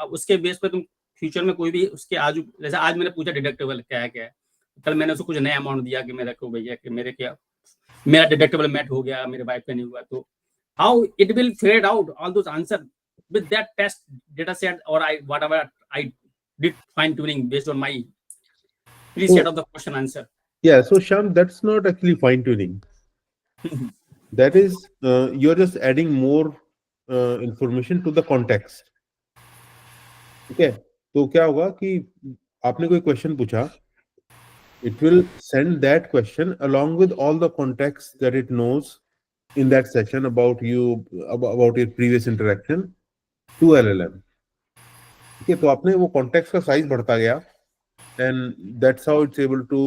उसके बेस पे तुम फ्यूचर में कोई भी उसके आज, जैसे आज मैंने पूछा डिडक्टेबल क्या है, कल मैंने उसको कुछ नया अमाउंट दिया कि मेरा को भैया कि मेरा डिडक्टेबल मेट हो गया, मेरे वाइफ का नहीं हुआ, तो how it will fade out all those answer with that test data set, or whatever I did fine tuning based on my preset of the question answer. Yeah, so Sham, that's not actually fine tuning. That is, you're just adding more information to the context. ठीक है, तो क्या होगा कि आपने कोई question पूछा, it will send that question along with all the context that it knows in that session about you, about your previous interaction to LLM. ठीक है, तो आपने वो context का size बढ़ता गया, and that's how it's able to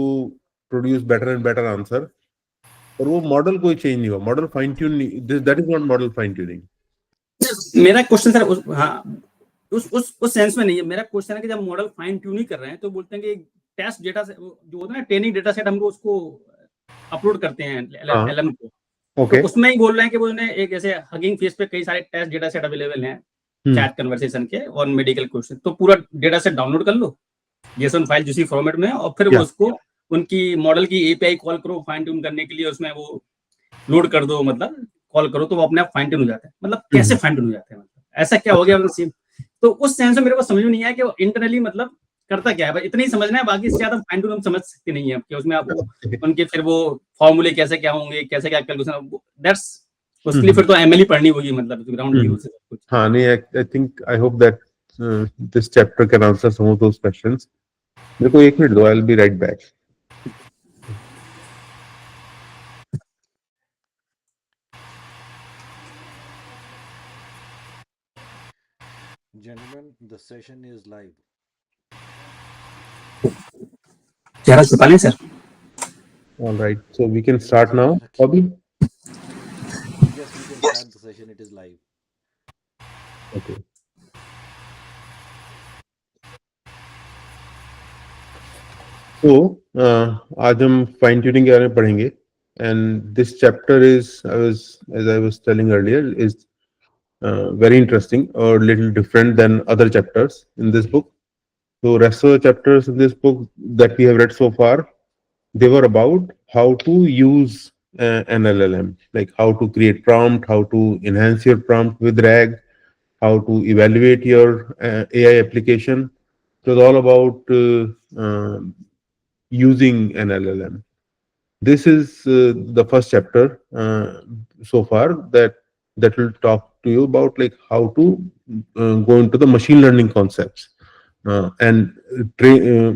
produce better and better answer. और वो मॉडल कोई चेंज नहीं हुआ, model fine tune, that is not model fine tuning. मेरा क्वेश्चन सर उस सेंस में नहीं है. मेरा क्वेश्चन है कि जब मॉडल फाइन ट्यून ही कर रहे हैं तो बोलते हैं कि टेस्ट डेटा जो होता है ना, ट्रेनिंग डेटा सेट, हमको उसको अपलोड करते हैं एलएम को. Okay. तो उसमें ही बोल रहे हैं कि वो एक ऐसे हगिंग फेस पे कई सारे टेस्ट डेटा सेट अवेलेबल हैं चैट कन्वर्सेशन के और मेडिकल क्वेश्चन. तो पूरा डेटा सेट डाउनलोड कर लो जेसन फाइल जिस फॉर्मेट में, और फिर उसको उनकी मॉडल की एपीआई कॉल करो फाइन ट्यून करने के लिए, उसमें वो लोड कर दो, मतलब कॉल करो तो वो अपने आप फाइन ट्यून हो जाता है. मतलब कैसे फाइन ट्यून हो जाते हैं, मतलब ऐसा क्या हो गया मतलब. तो उस सेंस में मेरे को समझ में नहीं आया कि वो इंटरनली मतलब करता क्या है. इतना ही समझना है, बाकी इससे ज्यादा फाइन ट्यून हम समझ सकते नहीं है कि उसमें आप उनके फिर वो फॉर्मूले कैसे क्या होंगे, कैसे क्या कैलकुलेशन, दैट्स उसके लिए फिर तो एमएल पढ़नी होगी, मतलब ग्राउंड जीरो से सब कुछ. हाँ नहीं, I think, I hope that this chapter can answer some of those questions. मेरे को 1 मिनट दो, I will be right back. Gentlemen, the session is live. चेहरा छुपा लें सर. All right, so we can start now, Bobby. Yes, we can start the session. It is live. Okay. So आज हम fine tuning के बारे में पढ़ेंगे, and this chapter is, as I was telling earlier, is very interesting or little different than other chapters in this book. So rest of the chapters in this book that we have read so far, they were about how to use an LLM, like how to create prompt, how to enhance your prompt with RAG, how to evaluate your AI application. So it's all about using an LLM. This is the first chapter so far that will talk to you about like how to go into the machine learning concepts and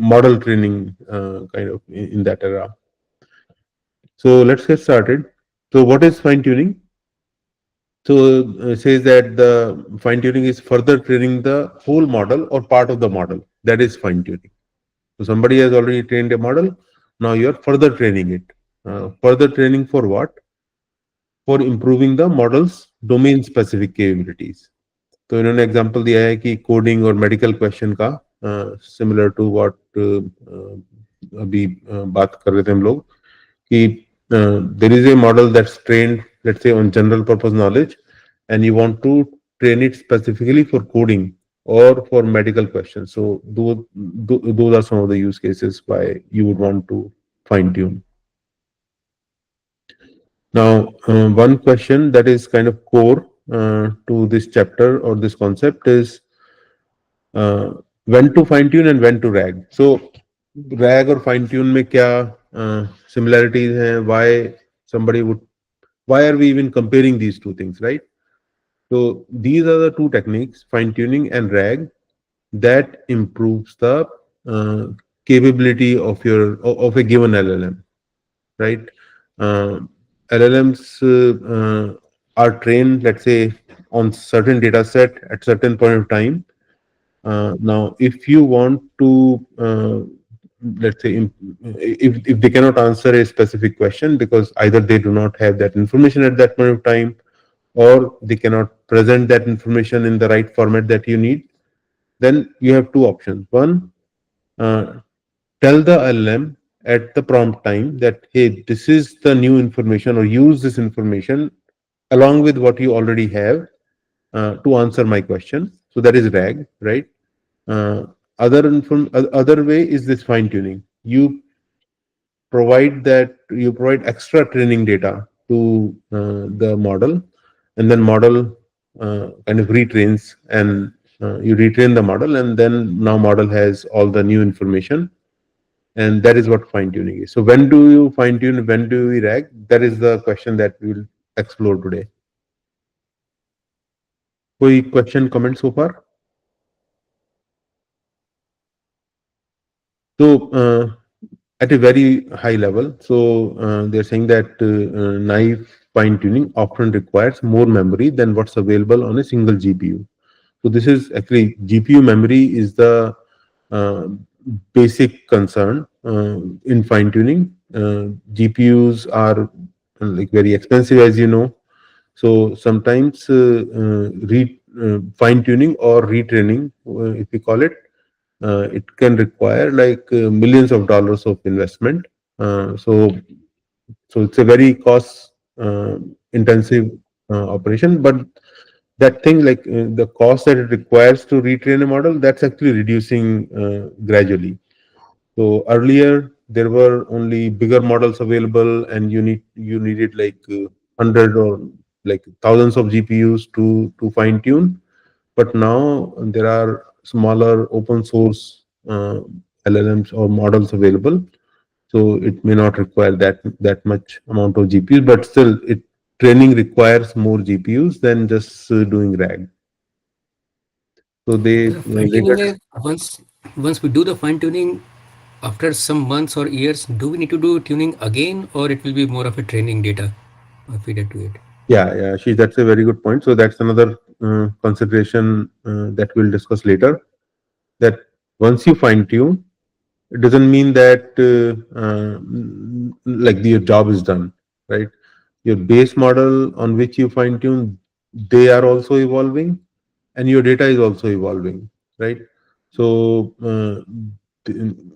model training kind of in that era. So let's get started. So what is fine tuning? So it says that the fine tuning is further training the whole model or part of the model. That is fine tuning. So somebody has already trained a model. Now you are further training it. Further training for what? For improving the model's domain specific capabilities. तो इन्होंने example दिया है कि coding और medical question का, similar to what अभी बात कर रहे थे हम लोग, कि there is a model that's trained let's say on general purpose knowledge and you want to train it specifically for coding or for medical questions. So those are some of the use cases why you would want to fine tune. Now, one question that is kind of core to this chapter or this concept is when to fine tune and when to RAG. So RAG or fine tune में क्या similarities हैं? Why are we even comparing these two things, right? So these are the two techniques, fine tuning and RAG, that improves the capability of a given LLM, right? LLMs are trained, let's say, on certain data set at certain point of time. Now, if you want to, let's say, if they cannot answer a specific question because either they do not have that information at that point of time, or they cannot present that information in the right format that you need, then you have two options. One, tell the LLM at the prompt time that, hey, this is the new information, or use this information along with what you already have to answer my question. So that is RAG, right? Uh, other way is this fine tuning. You provide extra training data to the model, and then model kind of retrains, and you retrain the model, and then now model has all the new information, and that is what fine tuning is. So when do you fine tune? When do we RAG? That is the question that we will explore today. कोई question comment so far? So at a very high level, so they're saying that naive fine tuning often requires more memory than what's available on a single GPU. So this is actually GPU memory is the uh, basic concern in fine tuning. GPUs are like very expensive, as you know. So sometimes fine tuning or retraining, if we call it, it can require like millions of dollars of investment. So it's a very cost intensive operation, but that thing like the cost that it requires to retrain a model, that's actually reducing gradually. So earlier there were only bigger models available, and you needed like 100 or like thousands of GPUs to fine tune. But now there are smaller open source LLMs or models available, so it may not require that much amount of GPUs, but still it training requires more GPUs than just doing RAG. So they The fine later. tuning is once we do the fine tuning after some months or years, do we need to do tuning again, or it will be more of a training data feed it to it? Yeah, that's a very good point. So that's another consideration that we'll discuss later. That once you fine tune, it doesn't mean that like your job is done, right? Your base model on which you fine tune, they are also evolving, and your data is also evolving, right? So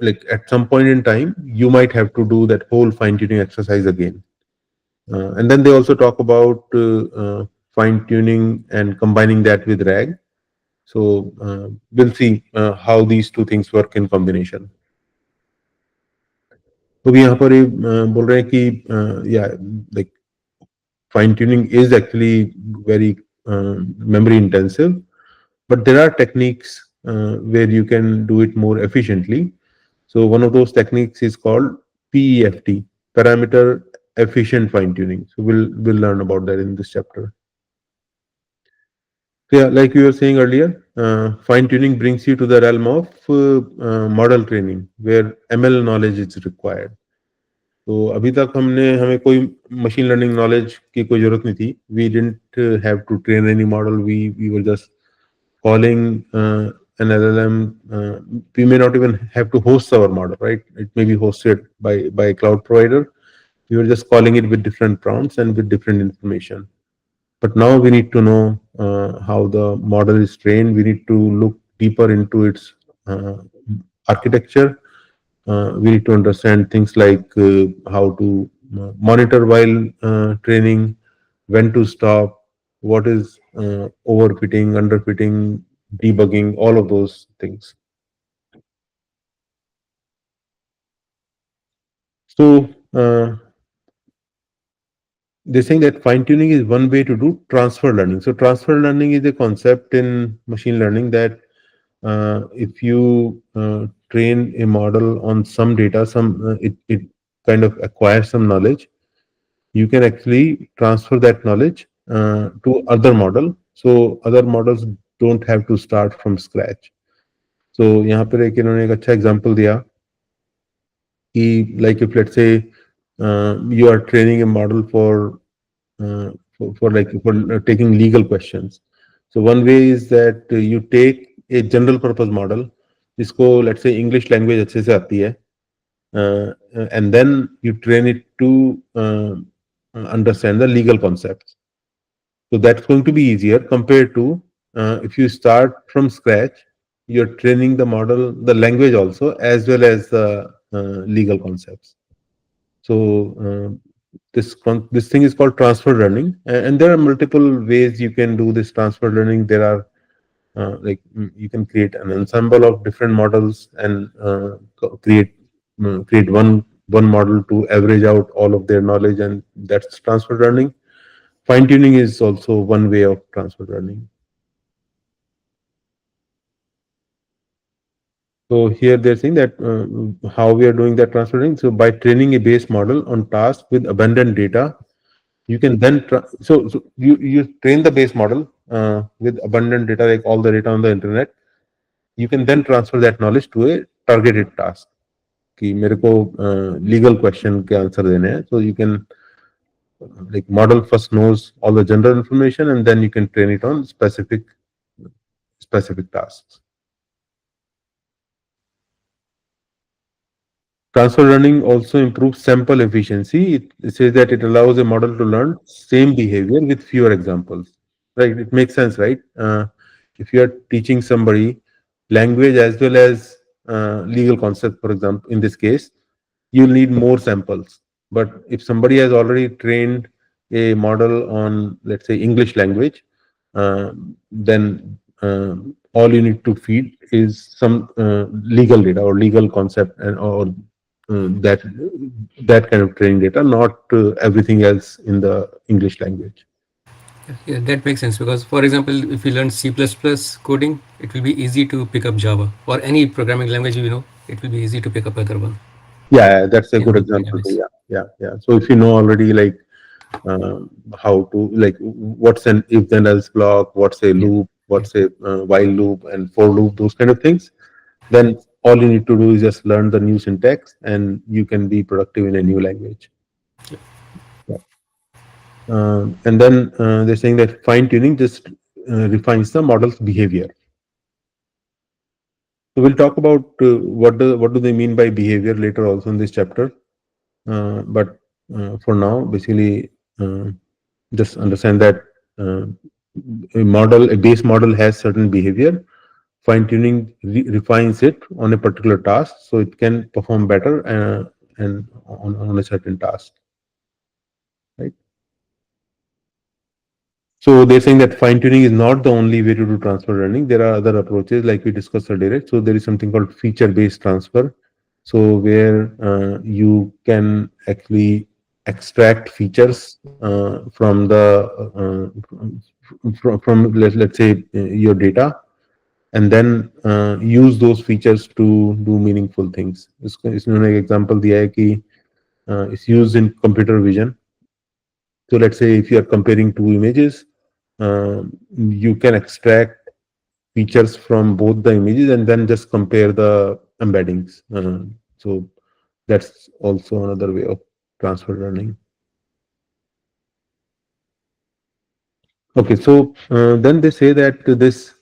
like at some point in time, you might have to do that whole fine tuning exercise again. And then they also talk about fine tuning and combining that with RAG. So we'll see how these two things work in combination. तो भी यहाँ पर ये बोल रहे हैं कि या like fine tuning is actually very memory intensive, but there are techniques where you can do it more efficiently. So one of those techniques is called PEFT, parameter efficient fine tuning. So we'll learn about that in this chapter. So yeah, like we were saying earlier, fine tuning brings you to the realm of model training, where ML knowledge is required. तो अभी तक हमें कोई machine learning knowledge की कोई जरूरत नहीं थी. We didn't have to train any model. We were just calling an LLM. We may not even have to host our model, right? It may be hosted by a cloud provider. We were just calling it with different prompts and with different information. But now we need to know how the model is trained. We need to look deeper into its architecture. We need to understand things like how to monitor while training, when to stop, what is overfitting, underfitting, debugging, all of those things. So they're saying that fine tuning is one way to do transfer learning. So transfer learning is a concept in machine learning that if you train a model on some data, it kind of acquires some knowledge, you can actually transfer that knowledge to other model. So other models don't have to start from scratch. So यहाँ पर इन्होंने एक अच्छा example दिया कि like if let's say you are training a model for taking legal questions. So one way is that you take a general purpose model जिसको let's say English language अच्छे से आती है, and then you train it to understand the legal concepts. So that's going to be easier compared to if you start from scratch, you're training the model, the language also, as well as the legal concepts. So this thing is called transfer learning, and there are multiple ways you can do this transfer learning. There are You can create an ensemble of different models and create one model to average out all of their knowledge, and that's transfer learning. Fine tuning is also one way of transfer learning. So here they're saying that how we are doing that transfer learning. So by training a base model on task with abundant data, you can then so you train the base model with abundant data, like all the data on the internet. You can then transfer that knowledge to a targeted task. कि मेरे को legal question के answer देने हैं. So you can like model first knows all the general information, and then you can train it on specific tasks. Transfer learning also improves sample efficiency. It says that it allows a model to learn same behavior with fewer examples. Right? It makes sense, right? If you are teaching somebody language as well as legal concept, for example, in this case, you'll need more samples. But if somebody has already trained a model on, let's say, English language, then all you need to feed is some legal data or legal concept and or that kind of training data, not everything else in the English language. Yeah, that makes sense because, for example, if you learn C++ coding, it will be easy to pick up Java or any programming language it will be easy to pick up other one. Yeah, that's a good In example. dynamics. Yeah. So if you know already like how to like what's an if then else block, what's a loop, what's a while loop and for loop, those kind of things, then all you need to do is just learn the new syntax and you can be productive in a new language. Yeah. And then they're saying that fine tuning just refines the model's behavior. So we'll talk about what do they mean by behavior later also in this chapter. But for now, basically, just understand that a base model has certain behavior. Fine tuning refines it on a particular task, so it can perform better and on a certain task, right? So they're saying that fine tuning is not the only way to do transfer learning. There are other approaches, like we discussed earlier. So there is something called feature-based transfer. So where you can actually extract features from let's say your data, and then use those features to do meaningful things. इसमें एक example दिया है कि it's used in computer vision. So let's say if you are comparing two images, you can extract features from both the images and then just compare the embeddings. So that's also another way of transfer learning. Okay, so then they say that this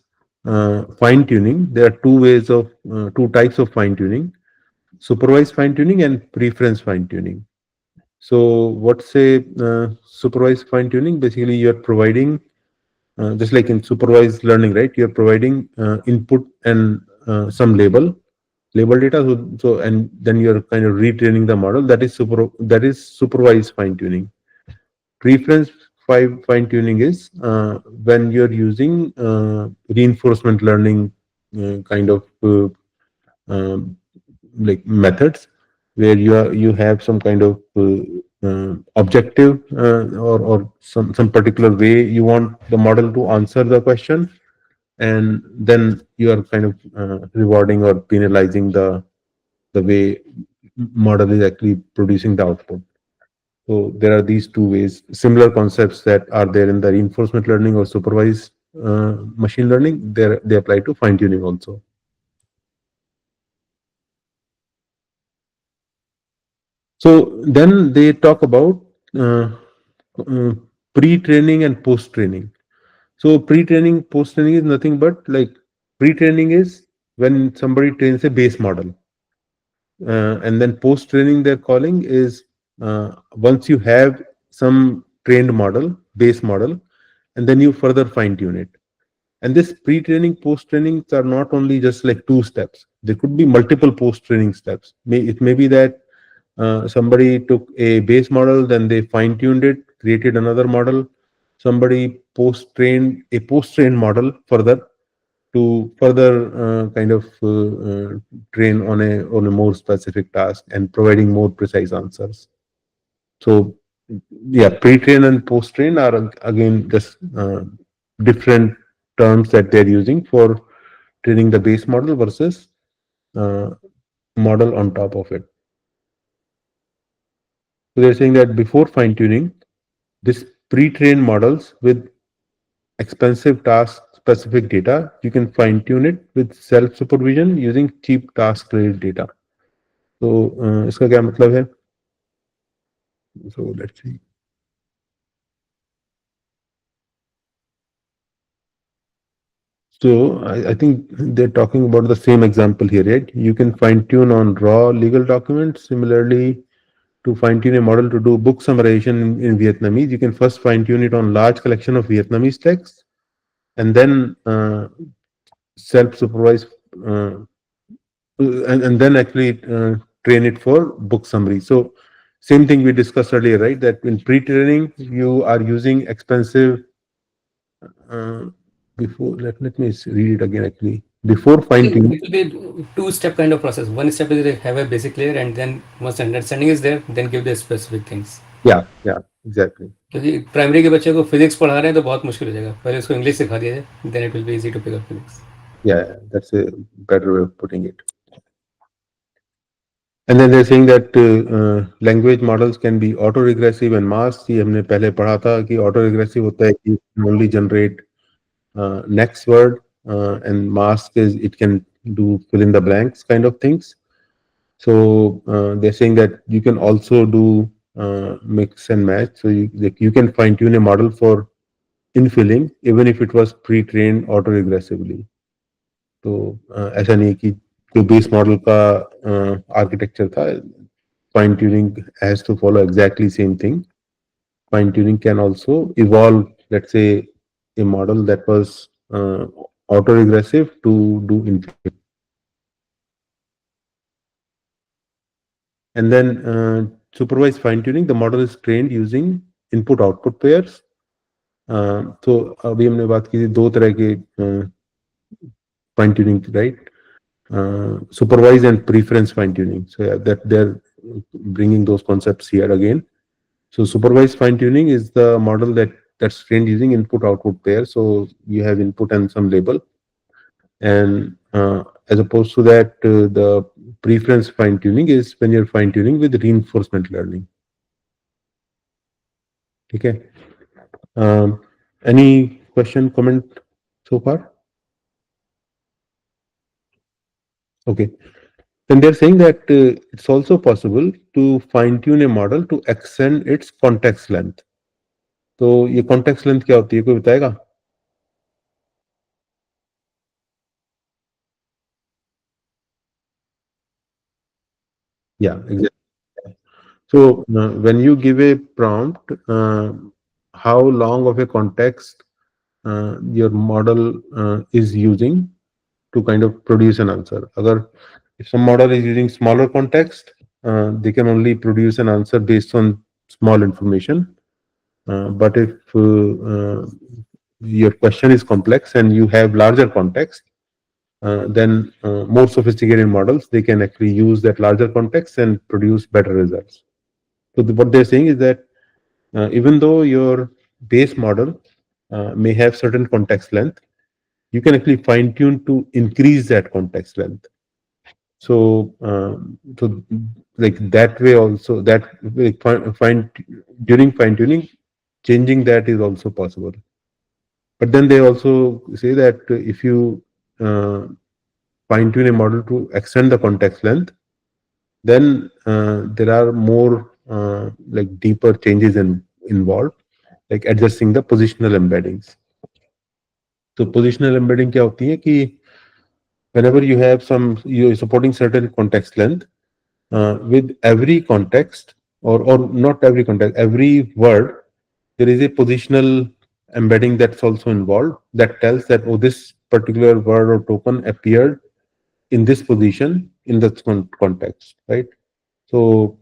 fine tuning, there are two types of fine tuning: supervised fine tuning and preference fine tuning. So what's a supervised fine tuning? Basically, you're providing just like in supervised learning, right? You're providing input and some label data. So and then you're kind of retraining the model. That is supervised fine tuning. Preference fine tuning is when you're using reinforcement learning kind of um, like methods where you have some kind of objective or some particular way you want the model to answer the question, and then you are kind of rewarding or penalizing the way model is actually producing the output. So there are these two ways, similar concepts that are there in the reinforcement learning or supervised machine learning. They apply to fine tuning also. So then they talk about uh, pre-training and post-training. So pre-training, post-training is nothing but like pre-training is when somebody trains a base model, and then post-training they're calling is once you have some trained model, base model, and then you further fine-tune it. And this pre-training, post-trainings are not only just like two steps. There could be multiple post-training steps. It may be that somebody took a base model, then they fine-tuned it, created another model. Somebody post-trained a post-trained model further, to further kind of train on a more specific task and providing more precise answers. So yeah, pre-train and post-train are again just different terms that they're using for training the base model versus uh, model on top of it. So they're saying that before fine-tuning, this pre-trained models with expensive task specific data, you can fine-tune it with self-supervision using cheap task-related data. तो इसका क्या मतलब है? So let's see. So I think they're talking about the same example here, right? You can fine-tune on raw legal documents. Similarly, to fine-tune a model to do book summarization in Vietnamese, you can first fine-tune it on large collection of Vietnamese text, and then self-supervise, and then actually train it for book summary. So same thing we discussed earlier, right? That in pre-training, you are using expensive before, let me read it again actually. Before fine-tuning. It will be two-step kind of process. One step is have a basic layer, and then once understanding is there, then give the specific things. Yeah, exactly. क्योंकि primary के बच्चे को physics पढ़ा रहे हैं तो बहुत मुश्किल हो जाएगा, पहले उसको इंग्लिश सिखा दिया जाए, then it will be easy to pick up physics. Yeah, that's a better way of putting it. And then they're saying that language models can be auto-regressive and masked. ये हमने पहले पढ़ा था कि auto-regressive होता है कि only generate next word, and mask is it can do fill in the blanks kind of things. So they're saying that you can also do mix and match. So you can fine tune a model for infilling even if it was pre-trained auto-regressively. तो ऐसा नहीं कि जो base model का architecture था, fine tuning has to follow exactly same thing. Fine tuning can also evolve, let's say, a model that was auto-regressive to do infilling. And then supervised fine tuning, the model is trained using input-output pairs. तो अभी हमने बात की थी दो तरह के fine tuning, right? Supervised and preference fine tuning. So yeah, that they're bringing those concepts here again. So supervised fine tuning is the model that's trained using input-output pair. So you have input and some label, and as opposed to that, the preference fine tuning is when you're fine tuning with reinforcement learning. Okay. Any question, comment so far? Okay. Then they're saying that it's also possible to fine tune a model to extend its context length. तो ये context length क्या होती है, कोई बताएगा? Yeah, exactly. So when you give a prompt, how long of a context your model is using to kind of produce an answer. Agar if some model is using smaller context, they can only produce an answer based on small information. But if your question is complex and you have larger context, then more sophisticated models, they can actually use that larger context and produce better results. So what they're saying is that even though your base model may have certain context length, you can actually fine tune to increase that context length. So, so like that way also, that during fine tuning, changing that is also possible. But then they also say that if you fine tune a model to extend the context length, then there are more like deeper changes involved, like adjusting the positional embeddings. So positional embedding क्या होती है कि whenever you have you're supporting certain context length, with every context or not every context, every word, there is a positional embedding that's also involved that tells that, oh, this particular word or token appeared in this position in this context, right? So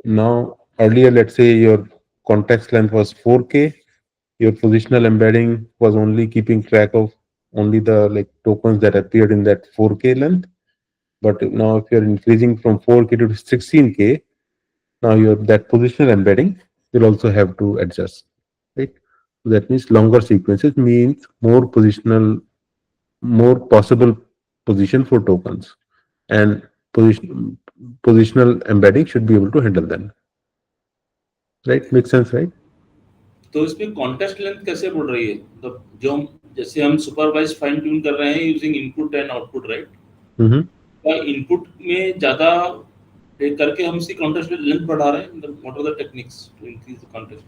now earlier, let's say your context length was 4K, your positional embedding was only keeping track of only the like tokens that appeared in that 4K length. But now if you're increasing from 4K to 16K, now your that positional embedding will also have to adjust, right? So that means longer sequences means more possible position for tokens, and positional embedding should be able to handle them. Right? Makes sense, right? तो इसमें context length कैसे बढ़ रही है, मतलब जो हम जैसे हम सुपरवाइज फाइन ट्यून कर रहे हैं using input and output, right? Hmm. क्या इनपुट में ज्यादा करके हम इसकी कॉन्टेक्स्ट लेंथ बढ़ा रहे हैं? What are the techniques to increase the context?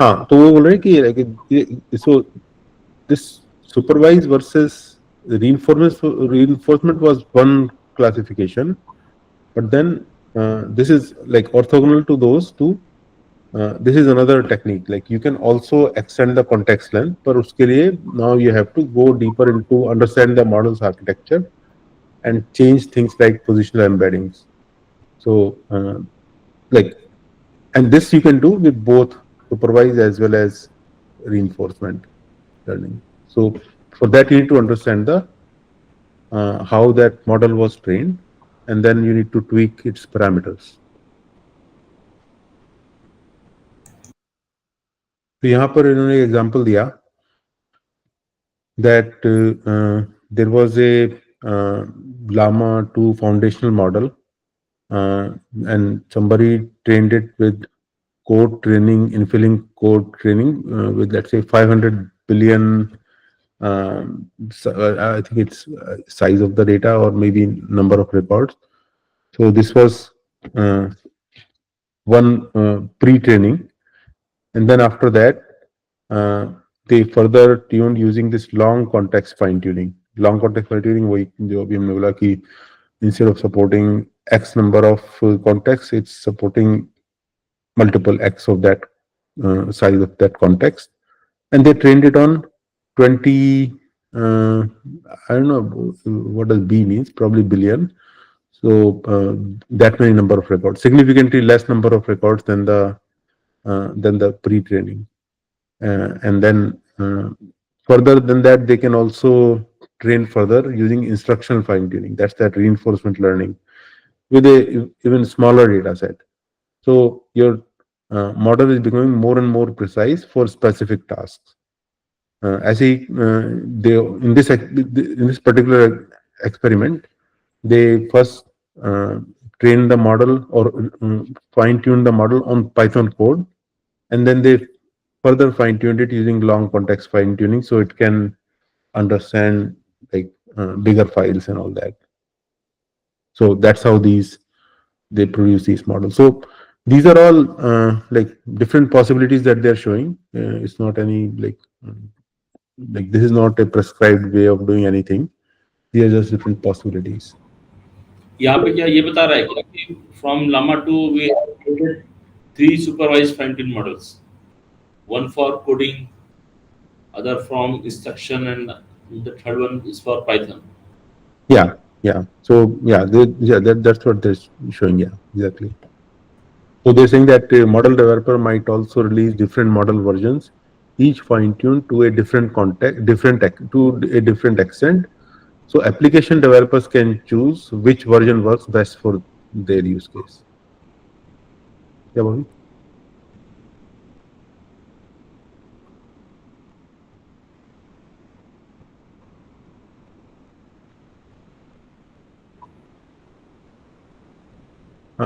हाँ, तो वो बोल रहे हैं कि so this supervise versus reinforcement was one classification, but then this is like orthogonal to those two. This is another technique. Like you can also extend the context length, but uske liye now you have to go deeper into understand the model's architecture and change things like positional embeddings. So like, and this you can do with both supervised as well as reinforcement learning. So for that you need to understand the how that model was trained, and then you need to tweak its parameters. तो यहाँ पर इन्होंने example दिया that there was a llama 2 foundational model, and somebody trained it with code training, infilling code training with let's say 500 billion I think it's size of the data or maybe number of records. So this was one pre-training, and then after that they further tuned using this long context fine-tuning. Long context fine-tuning वही जो अभी हमने बोला कि instead of supporting x number of contexts, it's supporting multiple x of that size of that context, and they trained it on 20 I don't know what does B means, probably billion. So that many number of records, significantly less number of records than the pre-training, and then further than that they can also train further using instructional fine-tuning. That's that reinforcement learning with a even smaller data set. So your model is becoming more and more precise for specific tasks. As they in this particular experiment, they first trained the model or fine-tuned the model on Python code, and then they further fine-tuned it using long context fine-tuning so it can understand like bigger files and all that. So that's how they produce these models. So these are all like different possibilities that they're showing. It's not any like this is not a prescribed way of doing anything. These are just different possibilities. यहाँ पे क्या ये बता रहा है कि from llama 2 we have created 3 supervised fine-tuned models, one for coding, other from instruction, and the third one is for Python. Yeah. So that's what they're showing. Yeah, exactly. So they're saying that a model developer might also release different model versions, each fine-tuned to a different context, to a different extent. So application developers can choose which version works best for their use case. Yeah, Bobby?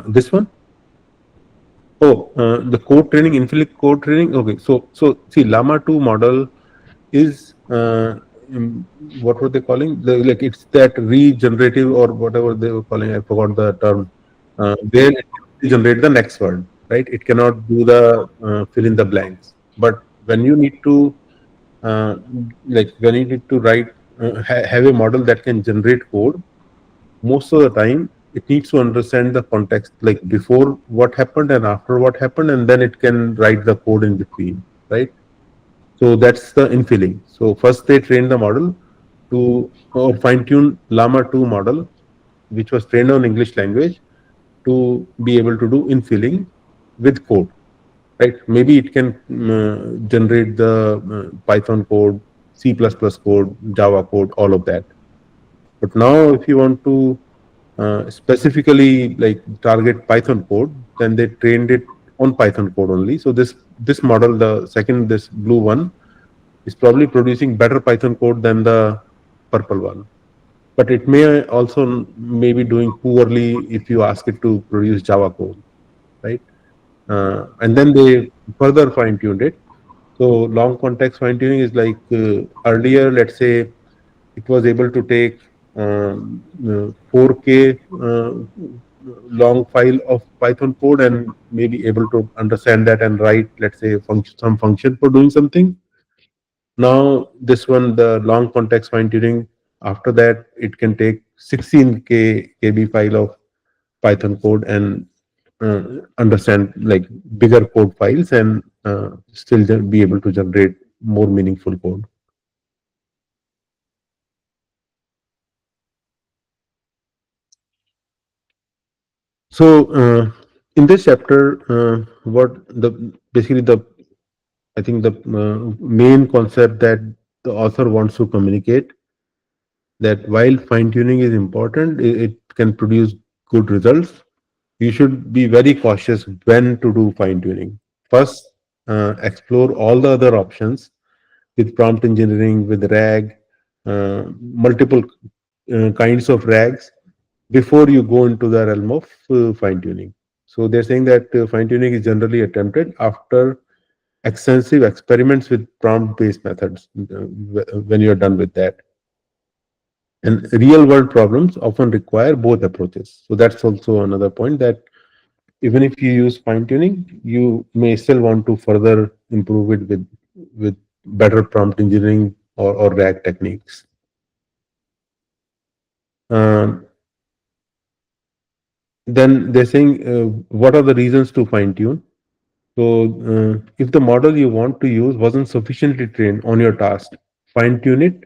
This one? Oh, the code training, inflict code training. Okay, so see, Llama 2 model is what were they calling? Like it's that regenerative or whatever they were calling. I forgot the term. Where it can generate the next word, right? It cannot do the fill in the blanks. But when you need to write, have a model that can generate code, most of the time it needs to understand the context, like before what happened and after what happened, and then it can write the code in between, right? So that's the infilling. So first they train the model or fine-tune Llama 2 model, which was trained on English language, to be able to do infilling with code, right? Maybe it can generate the Python code C++ code, Java code, all of that. But now if you want to specifically like target Python code, then they trained it on Python code only. So this model, the second, this blue one, is probably producing better Python code than the purple one. But it may also maybe doing poorly if you ask it to produce Java code, right? And then they further fine-tuned it. So long context fine-tuning is like earlier, let's say it was able to take 4K long file of Python code and maybe able to understand that and write, let's say, some function for doing something. Now this one, the long context fine-tuning, after that it can take 16K KB file of Python code and understand like bigger code files and still be able to generate more meaningful code. So in this chapter, what the basically the I think the main concept that the author wants to communicate, that while fine tuning is important, it can produce good results. You should be very cautious when to do fine tuning. First, explore all the other options with prompt engineering, with RAG, multiple kinds of RAGs before you go into the realm of fine tuning. So they're saying that fine tuning is generally attempted after extensive experiments with prompt based methods when you're done with that. And real world problems often require both approaches. So that's also another point, that even if you use fine tuning, you may still want to further improve it with better prompt engineering or RAG techniques. Then they're saying, what are the reasons to fine tune? So if the model you want to use wasn't sufficiently trained on your task, fine tune it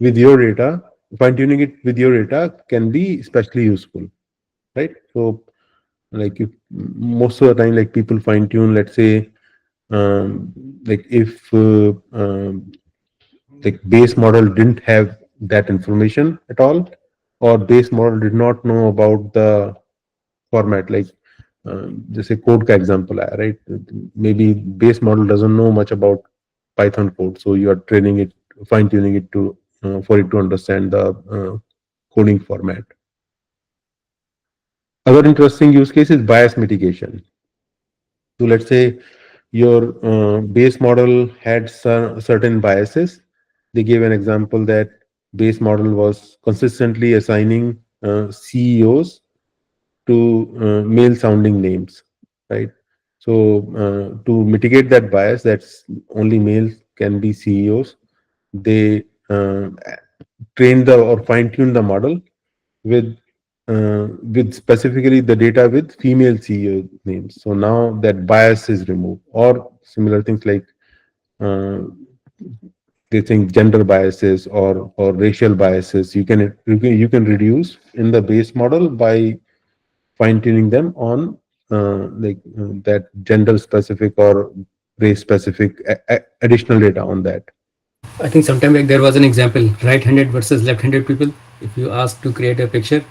with your data. Fine tuning it with your data can be especially useful, right? So like if most of the time, like people fine tune, let's say, like if like base model didn't have that information at all, or base model did not know about the format, like जैसे code का example है, right? Maybe base model doesn't know much about Python code, so you are training it, fine tuning it to for it to understand the coding format. Other interesting use case is bias mitigation. So let's say your base model had certain biases. They gave an example that base model was consistently assigning CEOs to male sounding names, right? So to mitigate that bias, that's only males can be CEOs, they train the or fine tune the model with specifically the data with female CEO names. So now that bias is removed, or similar things like they think gender biases or racial biases you can reduce in the base model by fine tuning them on that gender specific or race specific additional data on that. I think sometime back there was an example, right-handed versus left-handed people. If you ask to create a picture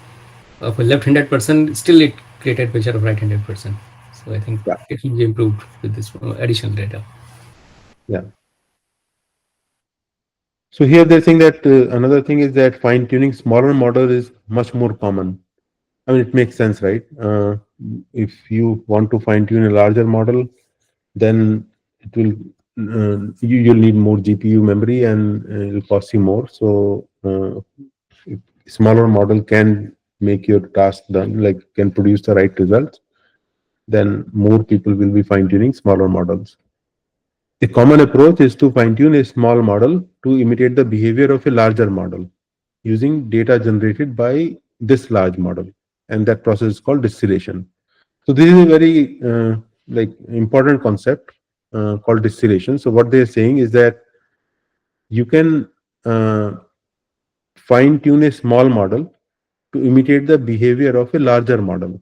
of a left-handed person, still it created picture of right-handed person. So I think Yeah. it will be improved with this additional data. Yeah. So here they're saying that another thing is that fine tuning smaller model is much more common. I mean, it makes sense, right? If you want to fine tune a larger model, then it will you'll need more GPU memory and it will cost you more. So if smaller model can make your task done, like can produce the right results, then more people will be fine tuning smaller models. A common approach is to fine tune a small model to imitate the behavior of a larger model using data generated by this large model, and that process is called distillation. So this is a very like important concept called distillation. So what they're saying is that you can fine tune a small model to imitate the behavior of a larger model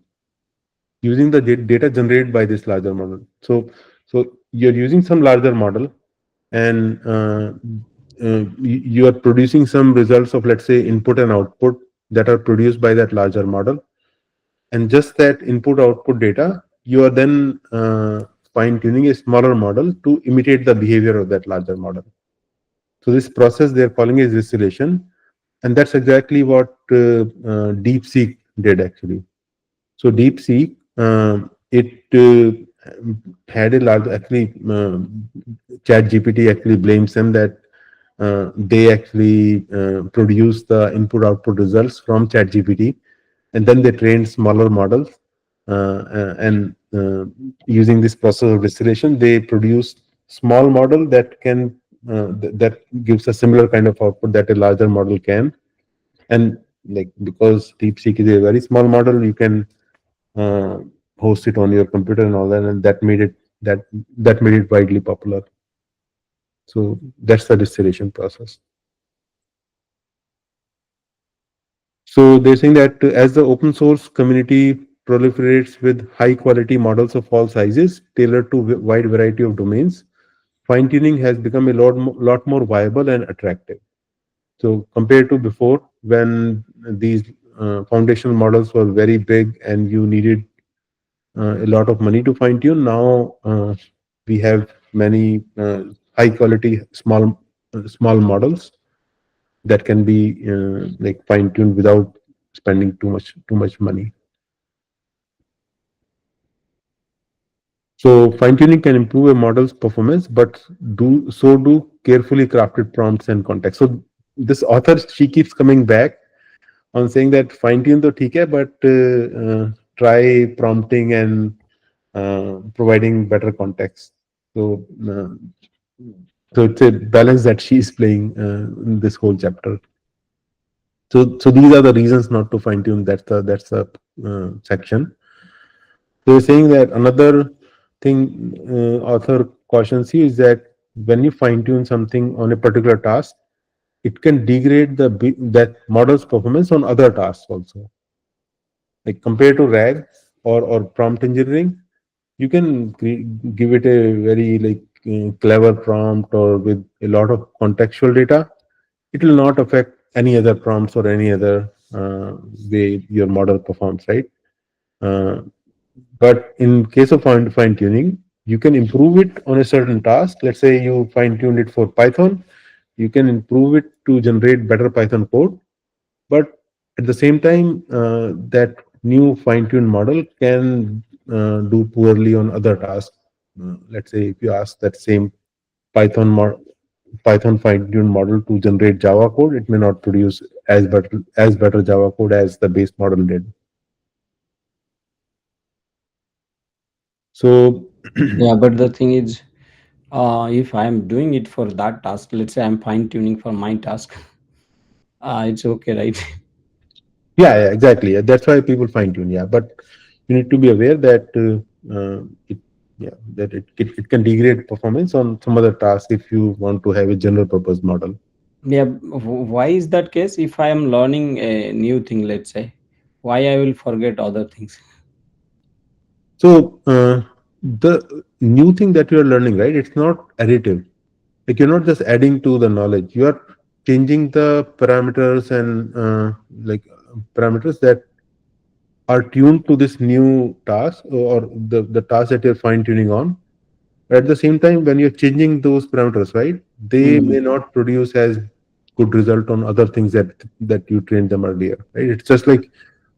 using the data generated by this larger model. So you're using some larger model, and you are producing some results of, let's say, input and output that are produced by that larger model, and just that input output data, you are then fine tuning a smaller model to imitate the behavior of that larger model. So this process they're calling is distillation, and that's exactly what DeepSeek did actually. So DeepSeek, it had a large, actually, ChatGPT actually blames them that they actually produce the input output results from ChatGPT, and then they trained smaller models, and using this process of distillation, they produce small model that can that gives a similar kind of output that a larger model can. And like, because DeepSeek is a very small model, you can uh, host it on your computer and all that, and that made it widely popular. So that's the distillation process. So they're saying that as the open source community proliferates with high quality models of all sizes tailored to a wide variety of domains, fine tuning has become a lot more viable and attractive. So compared to before, when these foundational models were very big and you needed a lot of money to fine tune, now we have many high quality small models that can be like fine tuned without spending too much money. So fine tuning can improve a model's performance, but do carefully crafted prompts and context. So this author, she keeps coming back on saying that fine tune to theek hai, but try prompting and providing better context. So so it's a balance that she's playing in this whole chapter. So these are the reasons not to fine tune. That's the section. So you're saying that another thing author cautions you is that when you fine tune something on a particular task, it can degrade that model's performance on other tasks also. Like compared to RAG or prompt engineering, you can give it a very like clever prompt or with a lot of contextual data. It will not affect any other prompts or any other way your model performs, right? Uh, but in case of fine tuning, you can improve it on a certain task. Let's say you fine tuned it for Python, you can improve it to generate better Python code. But at the same time, that new fine tuned model can do poorly on other tasks. Let's say if you ask that same Python Python fine-tuned model to generate Java code, it may not produce as better Java code as the base model did. So Yeah, but the thing is, if I'm doing it for that task, let's say I'm fine tuning for my task, it's okay, right? yeah, exactly. Yeah, that's why people fine-tune. Yeah, but you need to be aware that it yeah that it can degrade performance on some other task if you want to have a general purpose model. Yeah, why is that case? If I am learning a new thing, let's say, why I will forget other things? So the new thing that you are learning, right? It's not additive. Like you're not just adding to the knowledge. You are changing the parameters and like parameters that are tuned to this new task or the task that you're fine tuning on. But at the same time, when you're changing those parameters, right, they may not produce as good result on other things that you trained them earlier. Right? It's just like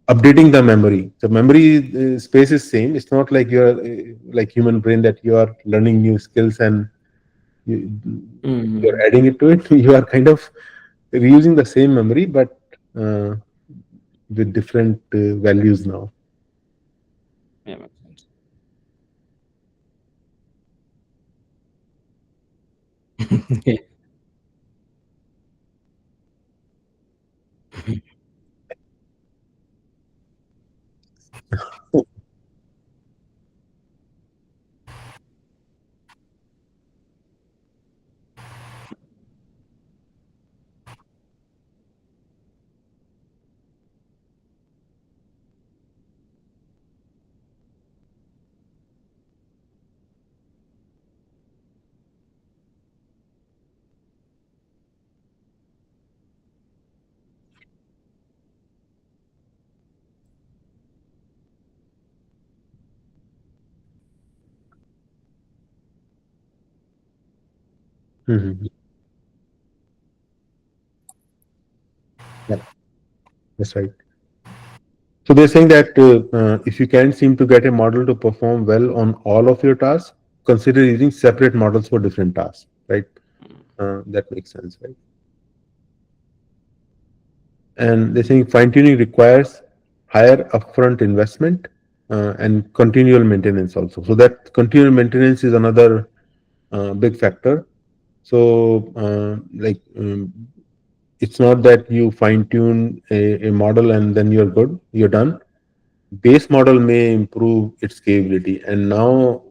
updating the memory. The memory space is same. It's not like you're like human brain that you are learning new skills and you, you're adding it to it. You are kind of reusing the same memory, but with different values now. Yeah, makes sense. Yeah. Mhm. Yeah, that's right. So they're saying that if you can't seem to get a model to perform well on all of your tasks, consider using separate models for different tasks, right? That makes sense, right? And they're saying fine tuning requires higher upfront investment and continual maintenance also. So that continual maintenance is another big factor. So it's not that you fine tune a model and then you're good, you're done. Base model may improve its capability. And now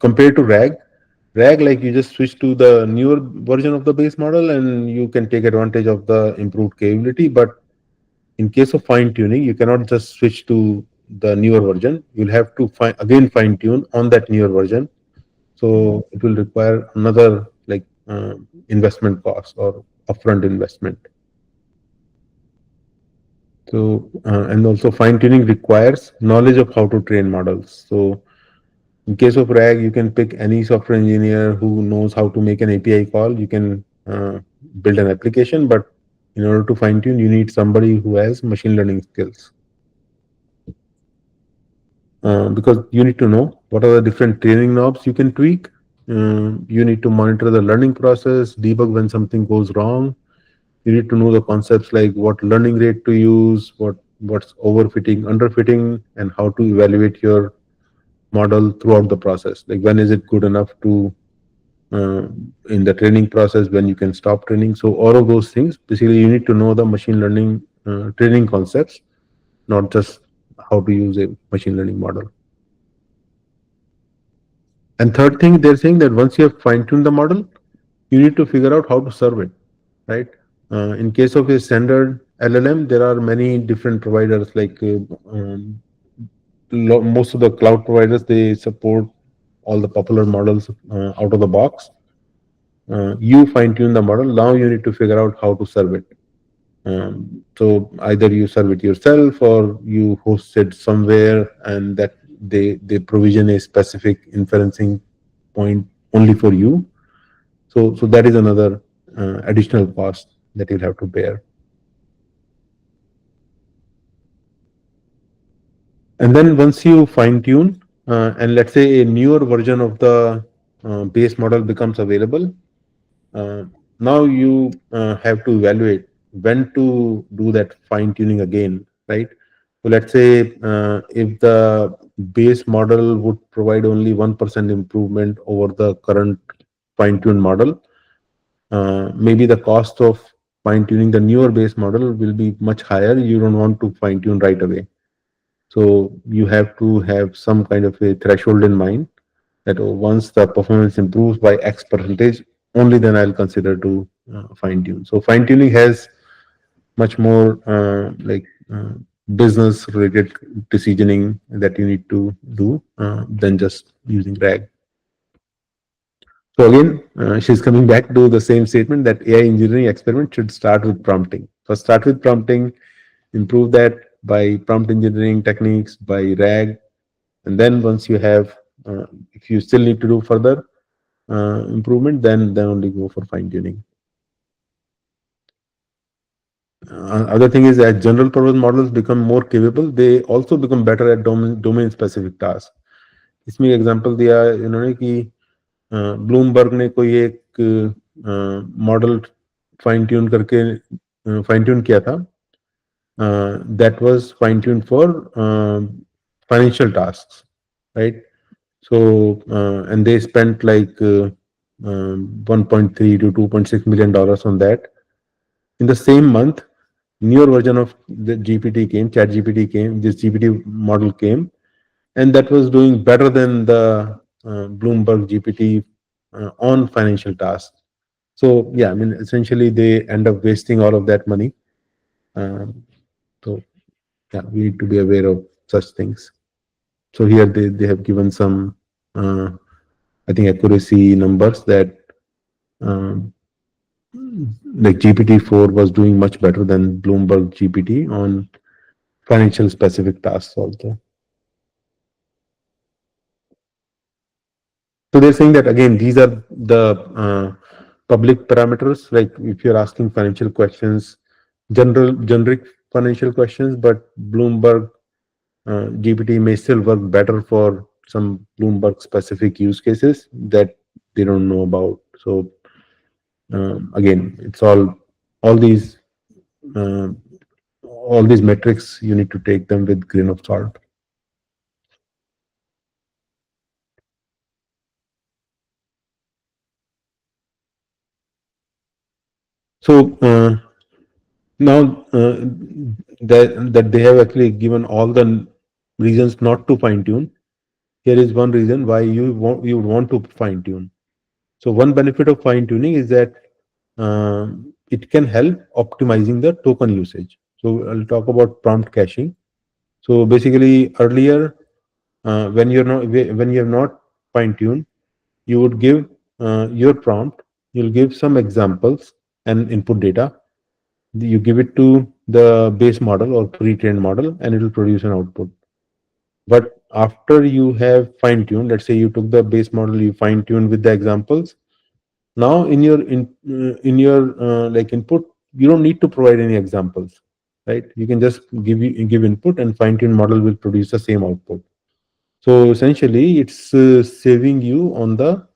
compared to RAG, like you just switch to the newer version of the base model and you can take advantage of the improved capability. But in case of fine tuning, you cannot just switch to the newer version. You'll have to again fine tune on that newer version. So it will require another investment cost or upfront investment. So and also fine tuning requires knowledge of how to train models. So in case of RAG, you can pick any software engineer who knows how to make an API call. You can build an application, but in order to fine tune, you need somebody who has machine learning skills. Because you need to know what are the different training knobs you can tweak. You need to monitor the learning process, debug when something goes wrong. You need to know the concepts like what learning rate to use, what's overfitting, underfitting, and how to evaluate your model throughout the process. Like when is it good enough to in the training process, when you can stop training. So all of those things, basically, you need to know the machine learning training concepts, not just how to use a machine learning model. And third thing, they're saying that once you have fine-tuned the model, you need to figure out how to serve it, right? In case of a standard LLM, there are many different providers. Like most of the cloud providers, they support all the popular models out of the box. You fine-tune the model. Now you need to figure out how to serve it. So either you serve it yourself or you host it somewhere, and that they provision a specific inferencing point only for you. So that is another additional cost that you'll have to bear. And then once you fine tune, and let's say a newer version of the base model becomes available, now you have to evaluate when to do that fine tuning again, right? So let's say if the base model would provide only 1% improvement over the current fine tuned model, maybe the cost of fine tuning the newer base model will be much higher. You don't want to fine tune right away. So you have to have some kind of a threshold in mind that once the performance improves by X percentage, only then I'll consider to fine tune. So fine tuning has much more business related decisioning that you need to do than just using RAG. So again, she's coming back to the same statement that AI engineering experiment should start with prompting. First, start with prompting, improve that by prompt engineering techniques, by RAG, and then once you have, if you still need to do further improvement, then only go for fine tuning. Other thing is that general purpose models become more capable. They also become better at domain specific tasks. इसमें example दिया इन्होंने कि Bloomberg ने कोई एक model fine tune किया था that was fine tuned for financial tasks, right? So and they spent like 1.3 to 2.6 million dollars on that. In the same month, newer version of the GPT came, Chat GPT came, this GPT model came, and that was doing better than the Bloomberg GPT on financial tasks. So yeah, I mean, essentially they end up wasting all of that money. So yeah, we need to be aware of such things. So here they have given some, I think, accuracy numbers that like GPT-4 was doing much better than Bloomberg GPT on financial specific tasks also. So they're saying that again, these are the public parameters. Like if you're asking financial questions, generic financial questions, but Bloomberg GPT may still work better for some Bloomberg specific use cases that they don't know about. So again, it's all these uh, all these metrics, you need to take them with grain of salt. So now that they have actually given all the reasons not to fine tune, here is one reason why you would want to fine tune. So one benefit of fine tuning is that it can help optimizing the token usage. So I'll talk about prompt caching. So basically, earlier when you have not fine tuned, you would give your prompt. You'll give some examples and input data. You give it to the base model or pre-trained model, and it will produce an output. But after you have fine tuned, let's say you took the base model, you fine tuned with the examples. Now in your like input, you don't need to provide any examples, right? You can just give input, and fine tuned model will produce the same output. So essentially, it's saving you on the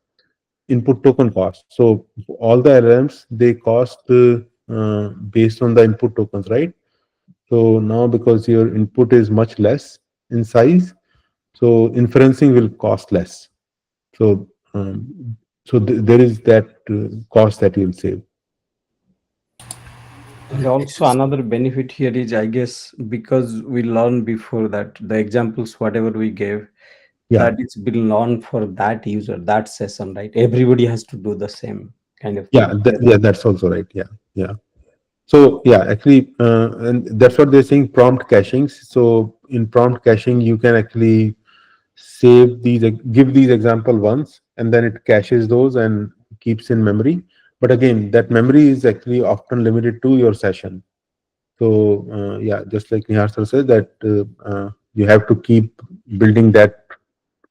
input token cost. So all the LLMs, they cost based on the input tokens, right? So now because your input is much less in size, so inferencing will cost less. So there is that cost that you'll save. And also another benefit here is, I guess, because we learned before that the examples, whatever we gave, Yeah. that it's been learned for that user, that session, right? Everybody has to do the same kind of Yeah, thing. yeah, that's also right. Yeah. So yeah, actually, and that's what they're saying, prompt caching. So in prompt caching, you can actually give these example once, and then it caches those and keeps in memory. But again, that memory is actually often limited to your session. So yeah, just like Nihar sir said, that you have to keep building that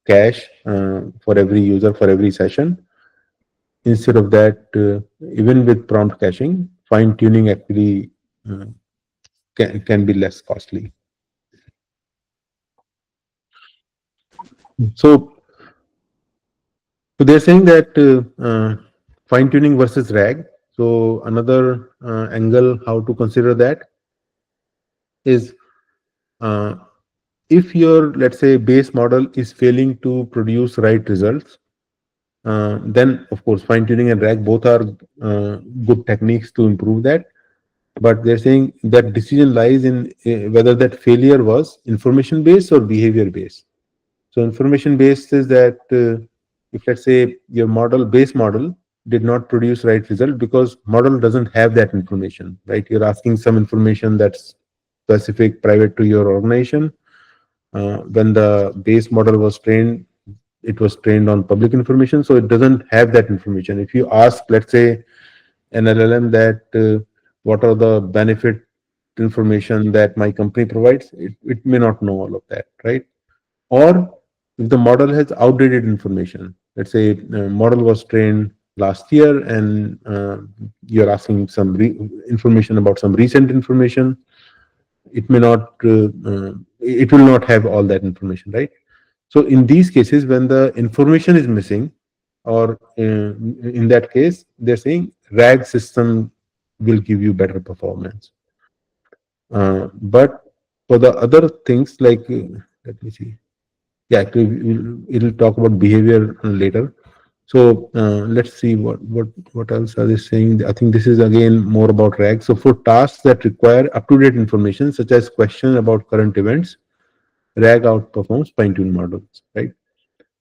cache for every user, for every session. Instead of that, even with prompt caching, fine tuning actually uh, can be less costly. So they're saying that fine tuning versus RAG. So another angle how to consider that is if your, let's say, base model is failing to produce right results, then of course fine tuning and RAG both are good techniques to improve that. But they're saying that decision lies in whether that failure was information based or behavior based. So information based is that if, let's say, your base model did not produce right result because model doesn't have that information, right? You're asking some information that's specific, private to your organization. When the base model was trained, it was trained on public information, so it doesn't have that information. If you ask, let's say, an LLM that what are the benefit information that my company provides, it may not know all of that, right? Or if the model has outdated information, let's say model was trained last year and you're asking some information about some recent information, it may not, it will not have all that information, right? So in these cases, when the information is missing, or in that case, they're saying RAG system will give you better performance. But for the other things like, let me see. Yeah, actually, it'll talk about behavior later. So let's see what else are they saying. I think this is again more about RAG. So for tasks that require up-to-date information, such as questions about current events, RAG outperforms fine-tuned models, right?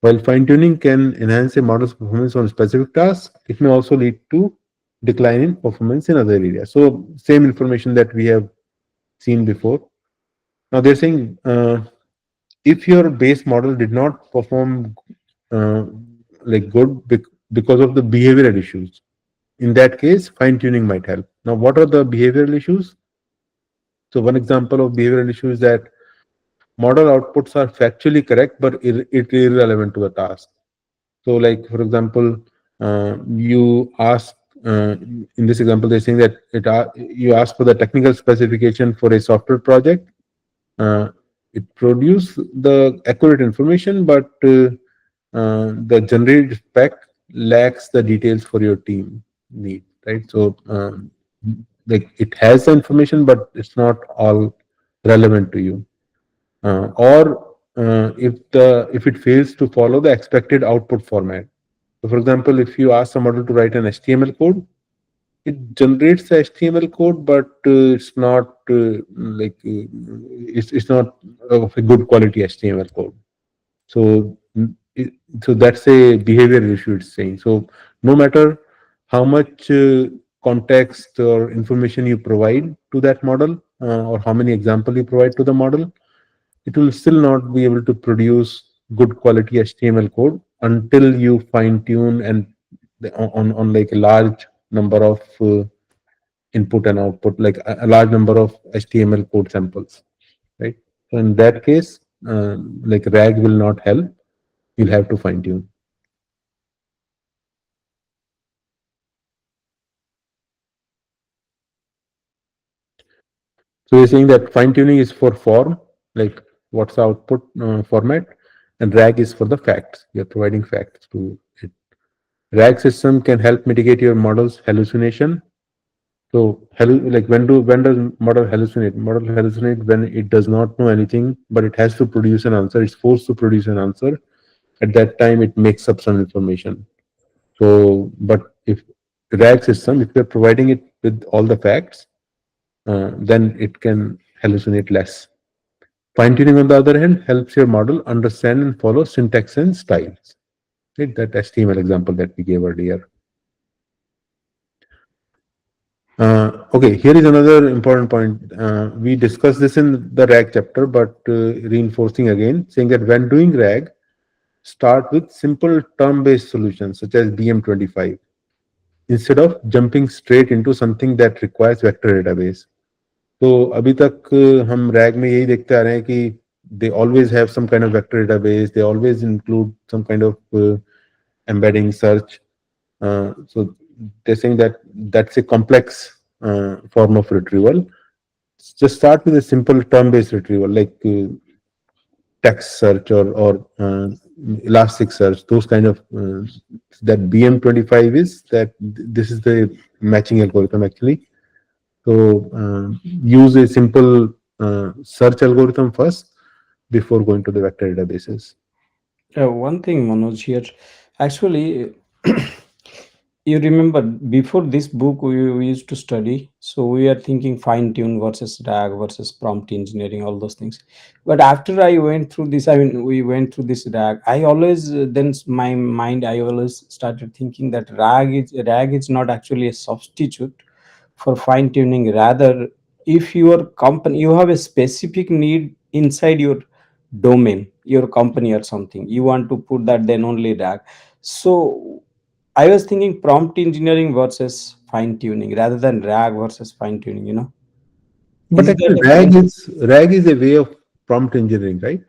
While fine-tuning can enhance a model's performance on specific tasks, it may also lead to decline in performance in other areas. So same information that we have seen before. Now they're saying if your base model did not perform uh, like good because of the behavioral issues, in that case, fine-tuning might help. Now, what are the behavioral issues? So one example of behavioral issue is that model outputs are factually correct, but irrelevant to the task. So, like for example, you ask in this example, they're saying that you ask for the technical specification for a software project. Uh, it produce the accurate information, but the generated spec lacks the details for your team need, right? So, like it has the information, but it's not all relevant to you. Or if it fails to follow the expected output format. So, for example, if you ask a model to write an HTML code, it generates the HTML code, but it's not it's not of a good quality HTML code. So, so that's a behavior issue. It's saying so. No matter how much context or information you provide to that model, or how many example you provide to the model, it will still not be able to produce good quality HTML code until you fine tune and on like a large number of input and output, like a large number of HTML code samples, right? So in that case, like RAG will not help. You'll have to fine tune. So we're saying that fine tuning is for form, like what's the output format, and RAG is for the facts. You're providing facts to it. RAG system can help mitigate your model's hallucination. So, like when does model hallucinate? Model hallucinate when it does not know anything, but it has to produce an answer. It's forced to produce an answer. At that time, it makes up some information. So, but if RAG system, if you're providing it with all the facts, then it can hallucinate less. Fine tuning, on the other hand, helps your model understand and follow syntax and styles. Right? That HTML example that we gave earlier. Okay, here is another important point. We discussed this in the RAG chapter, but reinforcing again, saying that when doing RAG, start with simple term-based solutions such as BM25 instead of jumping straight into something that requires vector database. तो अभी तक हम RAG में यही देखते आ रहे हैं कि they always have some kind of vector database, they always include some kind of embedding search. So they're saying that that's a complex form of retrieval. Just start with a simple term-based retrieval like text search or elastic search. Those kind of that BM25 is that this is the matching algorithm actually. So use a simple search algorithm first before going to the vector databases. One thing, Manoj, here, actually, you remember before this book we used to study, so we are thinking fine tune versus RAG versus prompt engineering, all those things. But after I went through this, I mean, we went through this RAG. I always then my mind, I always started thinking that RAG is not actually a substitute for fine tuning. Rather, if your company, you have a specific need inside your domain, your company or something, you want to put that, then only RAG. So I was thinking prompt engineering versus fine tuning rather than RAG versus fine tuning, you know. But Is actually, that a correct? RAG is a way of prompt engineering, right?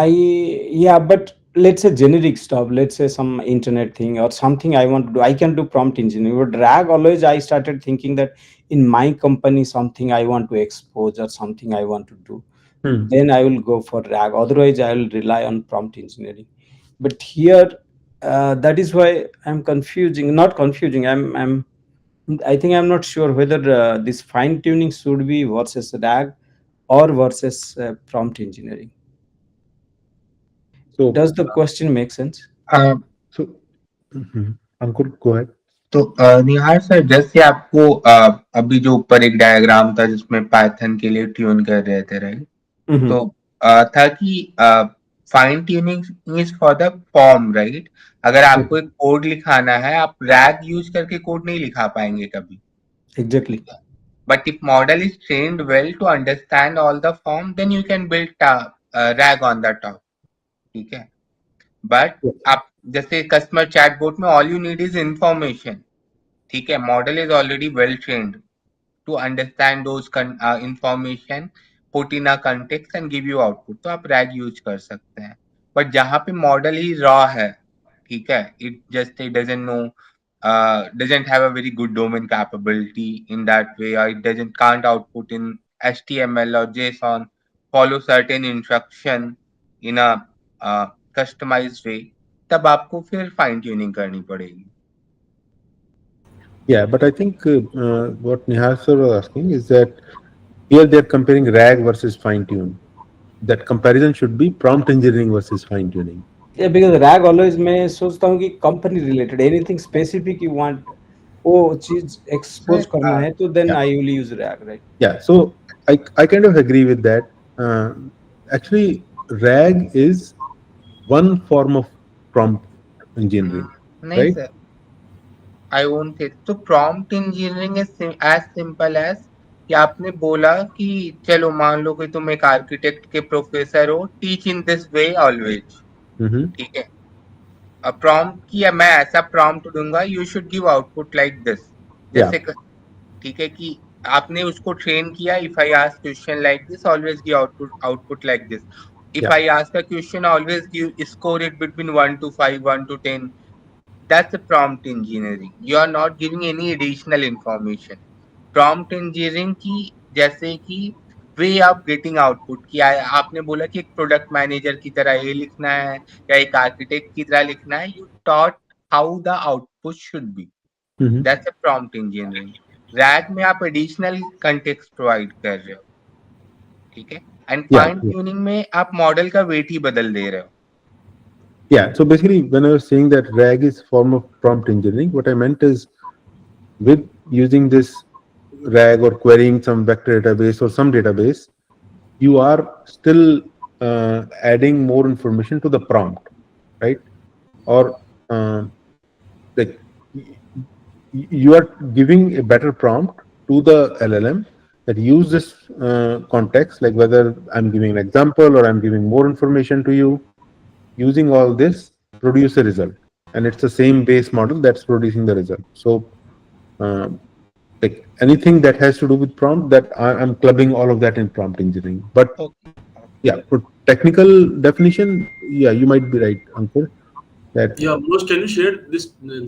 Yeah, but let's say generic stuff, let's say some internet thing or something I want to do, I can do prompt engineering. But RAG, always I started thinking that in my company, something I want to expose or something I want to do, then I will go for RAG. Otherwise, I will rely on prompt engineering. But here, that is why I'm confusing, not confusing. I think I'm not sure whether this fine tuning should be versus RAG or versus prompt engineering. So, Does the question make sense? so Ankur, go ahead. तो निहार sir, जैसे आपको अभी जो ऊपर एक diagram था जिसमें Python के लिए ट्यून कर रहे थे, राइट? तो था कि fine tuning is for the form, right? अगर आपको एक कोड लिखाना है, आप रैग यूज करके कोड नहीं लिखा पाएंगे कभी. Exactly. But if model is trained well to understand all the form, then you can build rag on the top. ठीक है. But आप जैसे कस्टमर चैटबॉट में all you need is information. ठीक है. Model is already well trained to understand those information, put in a context and give you output. तो आप rag use कर सकते हैं. But जहाँ पे model ही raw है, ठीक है, it doesn't know, doesn't have a very good domain capability in that way, or it can't output in HTML or JSON, follow certain instruction in a customized way, तब आपको फिर fine tuning करनी पड़ेगी. Yeah, but I think what Nihar sir was asking is that here they are comparing RAG versus fine tune. That comparison should be prompt engineering versus fine tuning. Yeah, because RAG always मैं सोचता हूँ कि company related anything specific you want वो चीज expose करना है तो then Yeah. I will use RAG, right? Yeah, so I kind of agree with that. Actually, RAG is one form of prompt engineering, नहीं right? Sir, I won't say. तो prompt engineering is as simple as कि आपने बोला कि चलो मान लो कि तुम एक आर्किटेक्ट के प्रोफेसर हो, teach in this way always, Mm-hmm. ठीक है. प्रॉम्प्ट किया, मैं ऐसा प्रॉम्प्ट दूंगा, you should give output like this, Yeah. जैसे ठीक है कि आपने उसको ट्रेन किया, if I ask question like this always give output like this, if Yeah. I ask a question always give score it between 1 to 5, 1 to 10. That's a prompt engineering. You are not giving any additional information. Prompt engineering की जैसे कि way of getting output की, आपने बोला कि एक product manager की तरह ये लिखना है या एक आर्किटेक्ट की तरह लिखना है, you taught how the output should be. Mm-hmm. That's a prompt engineering. Rag में आप एडिशनल कंटेक्स्ट प्रोवाइड कर रहे हो, ठीक है. And Yeah. फाइन ट्यूनिंग में आप मॉडल का वेट ही बदल दे रहे हो. Yeah. So basically, when I was saying that RAG is form of prompt engineering, what I meant is with using this RAG or querying some vector database or some database, you are still adding more information to the prompt, right? Or like you are giving a better prompt to the LLM that use this context, like whether I'm giving an example or I'm giving more information to you. Using all this, produce a result, and it's the same base model that's producing the result. So like anything that has to do with prompt, that I'm clubbing all of that in prompt engineering. But Okay. yeah, for technical definition, yeah, you might be right, Ankur, that Yeah, Manoj, can you share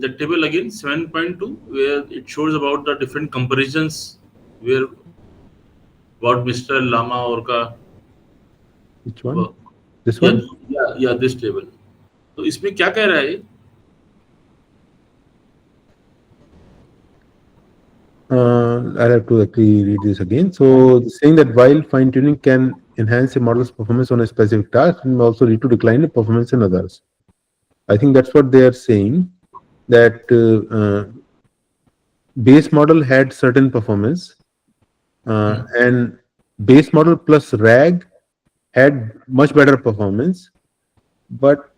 the table again, 7.2, where it shows about the different comparisons, where about Mr. Lama or ka which one? work? This Yeah, one? yeah, this table. तो इसमें क्या कह रहा है? I'll have to actually read this again. So saying that while fine tuning can enhance a model's performance on a specific task, it may also lead to decline in performance in others. I think that's what they are saying, that base model had certain performance, and base model plus RAG had much better performance, but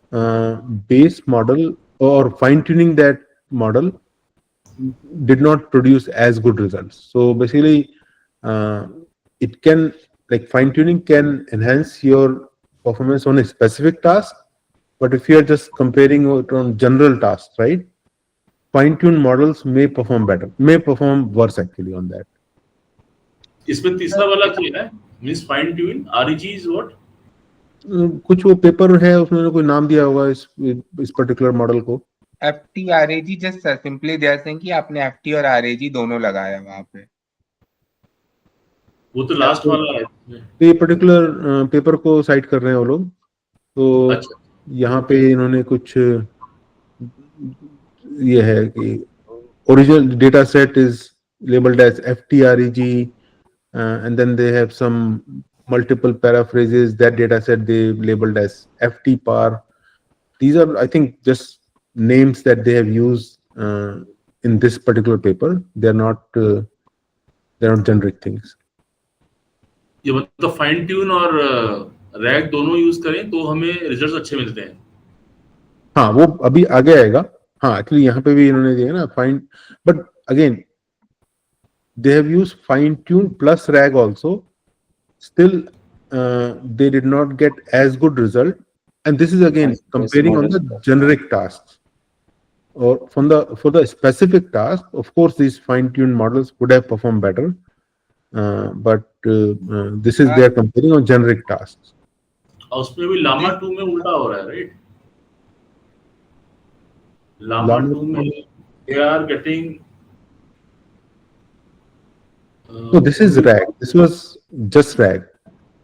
base model or fine tuning that model did not produce as good results. So basically, it can, like, fine tuning can enhance your performance on a specific task, but if you are just comparing it on general tasks, right, fine tuned models may perform better, may perform worse actually on that. इसमें तीसरा वाला क्या है? Means fine tune. REG is what? कुछ वो paper है, उसमें कोई नाम दिया होगा इस पर्टिकुलर मॉडल को. FT RAG just simply they are saying कि आपने FT और RAG दोनों लगाया वहां पे. वो तो लास्ट वाला है. तो ये पर्टिकुलर पेपर को साइट कर रहे हैं वो लोग. तो अच्छा. यहाँ पे इन्होंने कुछ ये है कि original data set is labeled as FTREG, and then they have some multiple paraphrases. That data set they labeled as FTPAR. These are, I think, just names that they have used in this particular paper. They're not generic things. ये मतलब fine tune और rag दोनों use करें तो हमें results अच्छे मिलते हैं. हाँ, वो अभी आगे आएगा. हाँ, एक्चुअली यहाँ पे भी इन्होंने दिया ना fine, but again they have used fine tune plus RAG also. Still, they did not get as good result. And this is again comparing on the generic tasks. Or for the specific task, of course, these fine tuned models would have performed better. But this is they are comparing on generic tasks. और उसमें भी लामा 2 में उल्टा हो रहा है, right? Llama 2 में they are getting No, this is RAG. This was just RAG.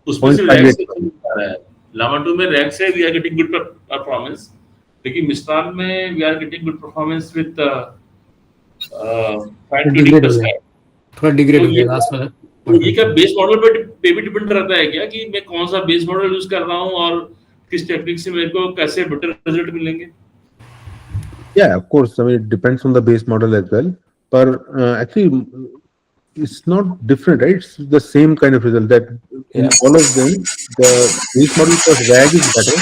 उसमें से रैग 0.58. से आ रहा है। लामा 2 में रैग से we are getting good performance, लेकिन मिस्ट्राल में we are getting good performance with fine tuning degrade हो प्लस गया, रैग। थोड़ा डिग्रेड तो हो ये गया लास्ट वाला। तो ये क्या बेस मॉडल पे भी डिपेंड रहता है क्या कि मैं कौन सा बेस मॉडल यूज कर रहा हूँ और किस टेक्निक से मेरे को कैसे बेटर रिजल्ट मिलेंगे? Yeah, of course. I mean, it depends on the base model as well. But actually, it's not different, right? It's the same kind of result that in Yes. all of them, the base model plus RAG is better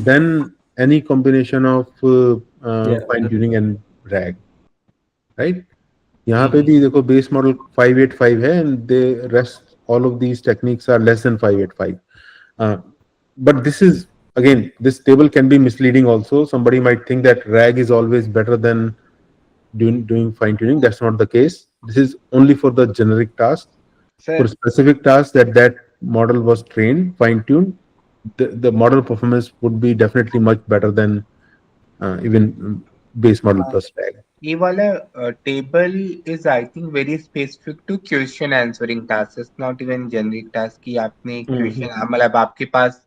than any combination of Yeah. fine tuning and RAG, right? यहाँ पे भी देखो base model 585 है and the rest all of these techniques are less than 585. But this is again, this table can be misleading also. Somebody might think that RAG is always better than doing fine tuning. That's not the case. This is only for the generic task. Sir, For specific tasks that model was trained, fine tuned, the model performance would be definitely much better than even base model plus RAG. ये वाला table is I think very specific to question answering tasks. It's not even generic task कि आपने question मतलब आपके पास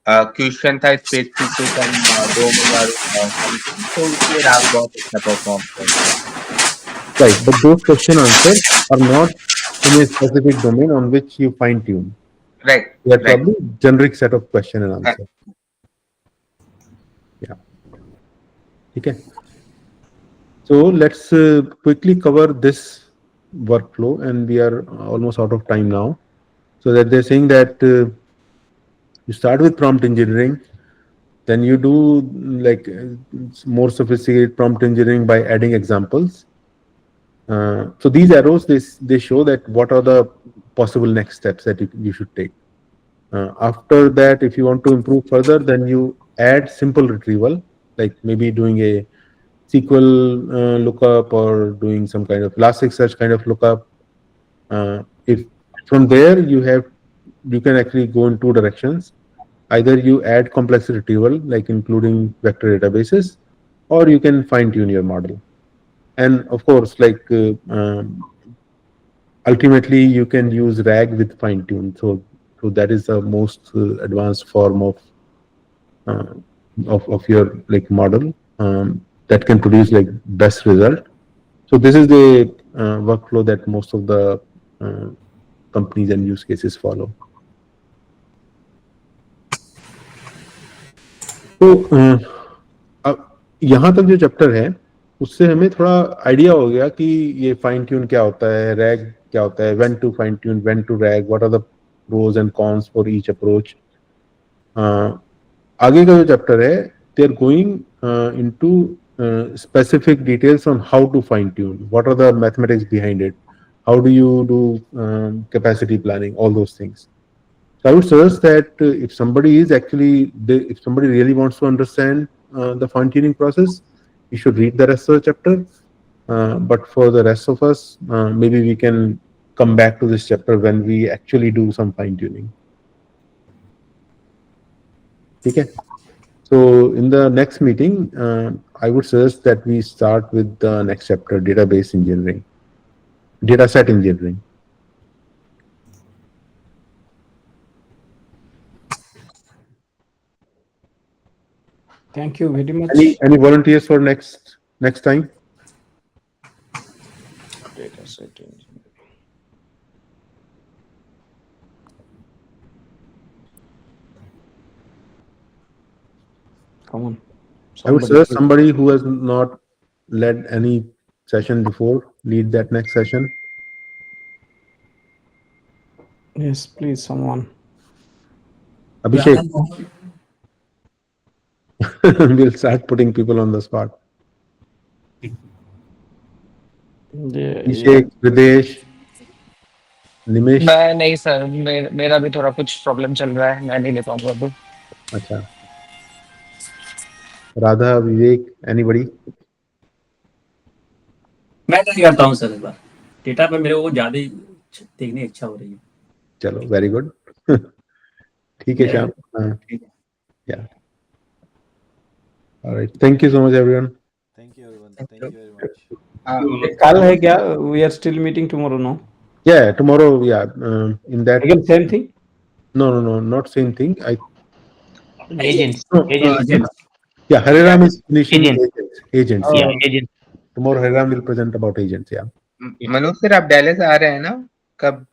question था specific to some domain और something, तो उसमें राग बहुत अच्छा परफॉर्म करता है। Right, but those question answers are not in a specific domain on which you fine tune. Right They are right probably generic set of question and answer. Yeah. Okay. So let's quickly cover this workflow, and we are almost out of time now. So that they're saying that you start with prompt engineering, then you do like more sophisticated prompt engineering by adding examples. So these arrows, they show that what are the possible next steps that you should take. After that, if you want to improve further, then you add simple retrieval, like maybe doing a SQL lookup or doing some kind of Elasticsearch kind of lookup. If from there you can actually go in two directions. Either you add complex retrieval, like including vector databases, or you can fine tune your model. And of course, like ultimately you can use RAG with fine tune. So that is the most advanced form of your like model that can produce like best result. So this is the workflow that most of the companies and use cases follow. तो यहाँ तक जो chapter है उससे हमें थोड़ा idea हो गया कि ये फाइन ट्यून क्या होता है, रैग क्या होता है, when to fine tune, when to RAG, what are the pros and cons for each approach. आगे का जो चैप्टर है they are going into specific details on how to fine tune, what are the mathematics behind it, how do you do capacity planning, all those things. So I would suggest that if somebody if somebody really wants to understand the fine tuning process, you should read the rest of the chapter. But for the rest of us, maybe we can come back to this chapter when we actually do some fine tuning. Okay. So in the next meeting, I would suggest that we start with the next chapter, database engineering, dataset engineering. Thank you very much. Any volunteers for next time? Dataset engineering. Come on. I would suggest somebody who has not led any session before lead that next session. Yes, please, someone. Abhishek. We'll start putting people on the spot. Abhishek, Videsh, Nimesh. मैं नहीं sir, मेरा भी थोड़ा कुछ problem चल रहा है, मैं नहीं ले पाऊंगा अभी. अच्छा. Radha, Vivek, anybody? मैं ट्राई करता हूँ सर, इस बार डेटा पे मेरे को ज्यादा ही देखने की इच्छा हो रही है. चलो, वेरी गुड. ठीक है श्याम. ठीक है. या All right. Thank you so much, everyone. Thank you, everyone. Thank you very much. कल है क्या? We are still meeting tomorrow, no? Yeah, tomorrow. Yeah, in that. Again, same thing. No, not same thing. Agents. No, Agents. yeah, Hariram is finishing Agents. agents. Yeah, Yeah. agents. Tomorrow Hariram will present about agents. Yeah. Manoj sir आप डायलिस आ रहे हैं ना? कब